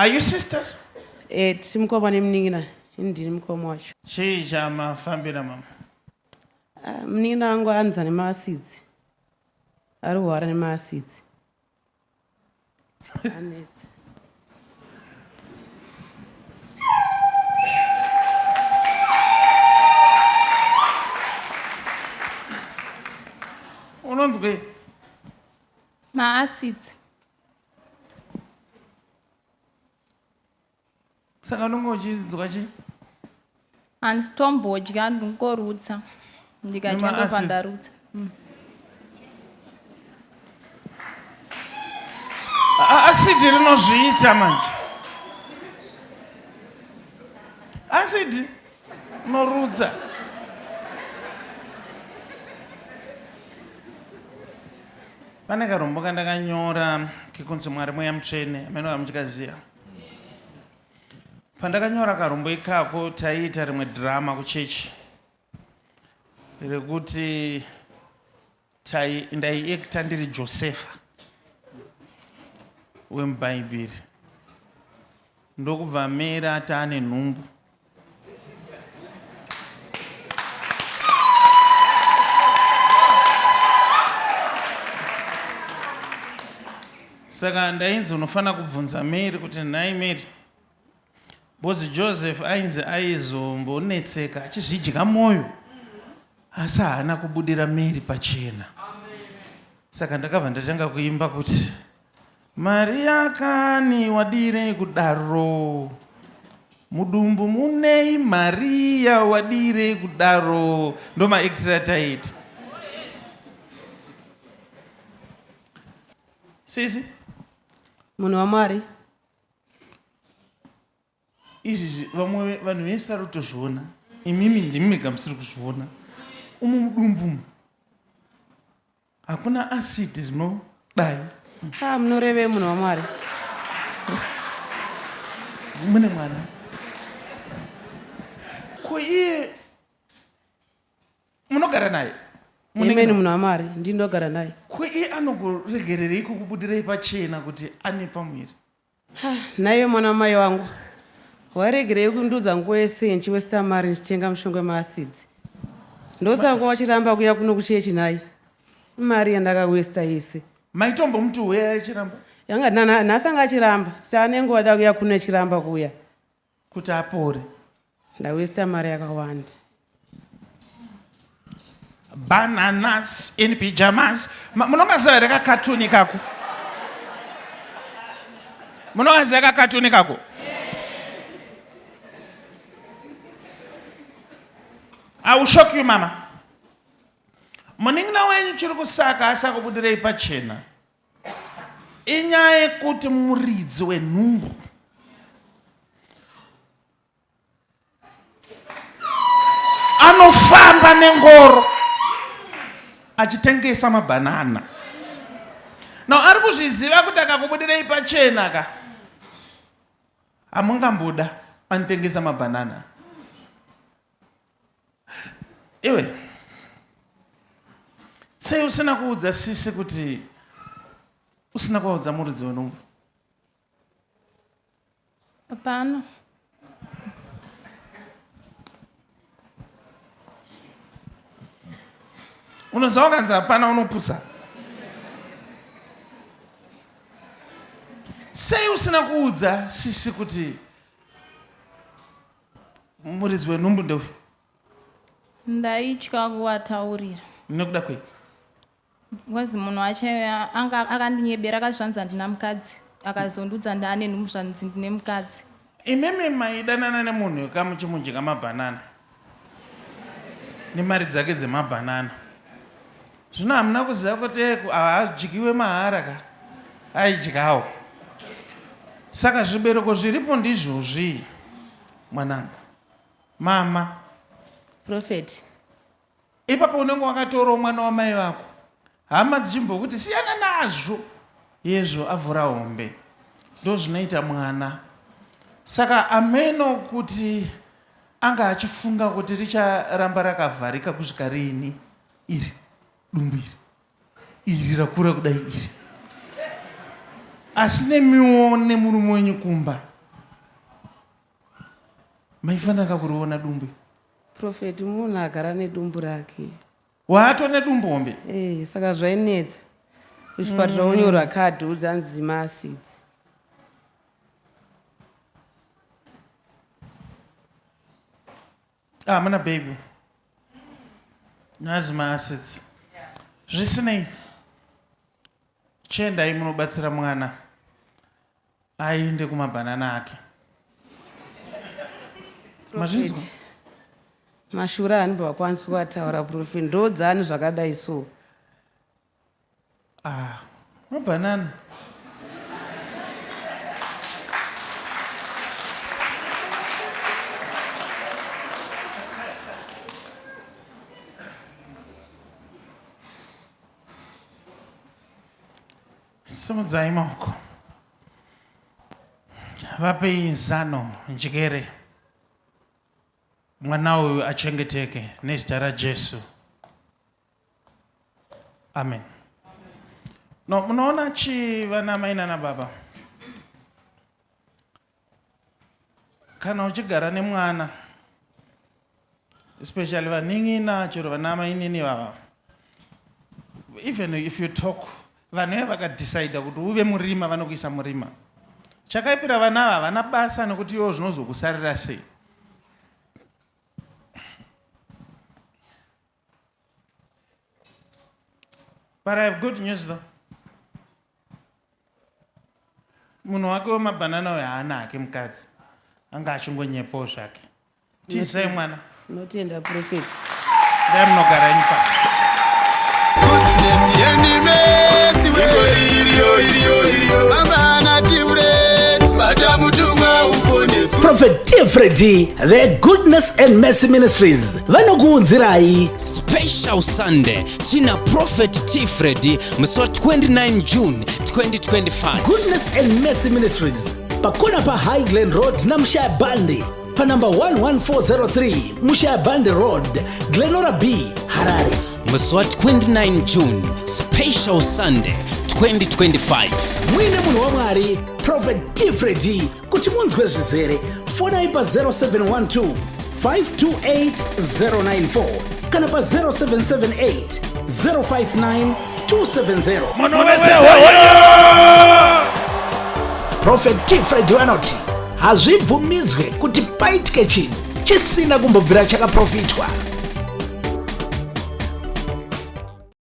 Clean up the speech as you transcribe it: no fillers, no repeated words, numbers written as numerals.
Are you sisters? Timukoma nemningina ndini mukoma wacho. Chii chamafambira mama? Mningina wangu anza neMaAcids. Arihwara neMaAcids. Anetsa. Unonzwe? MaAcids. Saka unongochidzwa chi? Handitombodya ndingorutsa. Ndikadya ndobva ndarutsa. Acid rinozviita manje. Acid norudza. Pane karombo kandakanyora kekunzi Mwari mweya mutsvene amene muchikaziya. Pandakanyora karombo ikako taiita rimwe drama kuchechi rekuti ndaiekta ndiri Josefa wemubhaibheri, ndokubva mera taane nhumbu. Saka ndainzi unofanira kubvunza Mary kuti nhai Mary, bozi Joseph ainzi aizombonetseka achizvidya mwoyo asi haana kubudira Mary pachena. Saka ndakabva ndatanga kuimba kuti Maria kani wadirei kudaro, mudumbu munei Maria wadirei kudaro. Ndo maextra taiti. Sisi Munhu waMwari. izvi vamwe vanhu vese vari kutozviona, imimi ndimi mega musiri kuzviona. Umu mudumbu hakuna acid rinodai. Munoreve munhu waMwari. Mune mwana. Ko iye munogara naye? Imeni munhu waMwari ndinogara naye. Ko iye anogoregererei kukubudirei pachena kuti ane pamwiri? Naive mwana mai wangu, waregerei kundudza nguva yese nchiwesta mari nchitenga mushonga weMaAcids. Ndosaka wachiramba kuya kuno kuchechi naye. Mari yandakawesta yese. Maitombo mtu uya achiramba? Yanga nhasi anga achiramba. Sanenge wada kuya kuno achiramba kuya. Kuti apore. Ndawesta mari yakawanda. Bananas in pyjamas. Munongaziva here kakatuni kako? Munongaziva kakatuni kako? I will shock you, mama. Muningina wenyu chiri kusaka asa kubudirei pachena inyaya yekuti muridzi wenhumbu anofamba nengoro achitengesa mabhanana. Now ari kuzviziva kuti akakubudirei pachena ka hamungamboda anotengesa mabhanana. Iwe sei usina kuudza sisi kuti usina kuudza muridzi wenhumbu? Hapana. Unoziva wakanzi hapana unopusa? Sei usina kuudza sisi kuti muridzi wenhumbu ndeuyu? Ndaitya kuvataurira. Nekuda kwei? Kwazi munhu wacho akandinyebera akazvanzi ndina mukadzi, akazondudza ndaane nhumbu zvanzi ndine mukadzi. Imimi maidanana nemunhu wekamuchimudya mabhanana nemari dzake dzemabhanana. Zvino hamuna kuziva kuti haadyiwe mahara ka, aidyawo. Saka zvibereko zviripo ndizvozvi mwanangu. Mama Prophet. Ipapo unenge wakatorawo mwana wamai vako, hama dzichimbokuti siyana nazvo, yezvo avhura hombe. Ndo zvinoita mwana. Saka ameno kuti anga achifunga kuti richaramba rakavharika kusvika riini, iri dumbu iri rakura kudai iri, asi nemiwo nemurume wenyu kumba Maifanira kakuriona dumbu. Prophet munhu agara nedumbu rake. Wato nedumbu hombe? Saka zvainetsa. Kuchipatara onyorwa kadhi udzanzi MaAcids. Mana baby. Nazi MaAcids. Zvisinei. Chendai munobatsira mwana. Aende kumabhanana ake. Prophet. Mashura hanibva wakwanisa kutaura Prophet. Ndodzani zvakadai so. Mabhanana. Simudzai maoko. Vapei zano njikere. Mwana uyu achengeteke nezita raJesu. Amen. No, munoona vana mai nana baba. Kana uchigara nemwana, especially vaning'ina chero vana mai nini baba. Even if you talk, vanhu vakadecide kuti uve murima vanokuisa murima. Chakaipira vana ava vana basa nekuti iwo zvinozokusarira sei. But I have good news though. Munhu wake wemabhanana uyu haana hake mukadzi. Anga achingonyepawo zvake. Tizai mwana. Notenda Prophet. Ndai munogara inyu pasi. Prophet T Freddy, the Goodness and Mercy Ministries. Vanokuunzirai Special Sunday tina Prophet T Freddy musi 29 June 2025. Goodness and Mercy Ministries pakona pa High Glen Road na Mshaya Bandi pa number 11403 Mshaya Bandi Road, Glenora B, Harare. Musi 29 June, Special Sunday 2025. Mwine munhu wa Mwari Prophet T Freddy kuti munzwe zvizere. Fona ipa 0712 528 kana pa 0778 059 270. Munhu wese Prophet T Freddy wanoti hazvibvumidzwe kuti paitike chinhu chisina kumbobvira chakaprofitwa.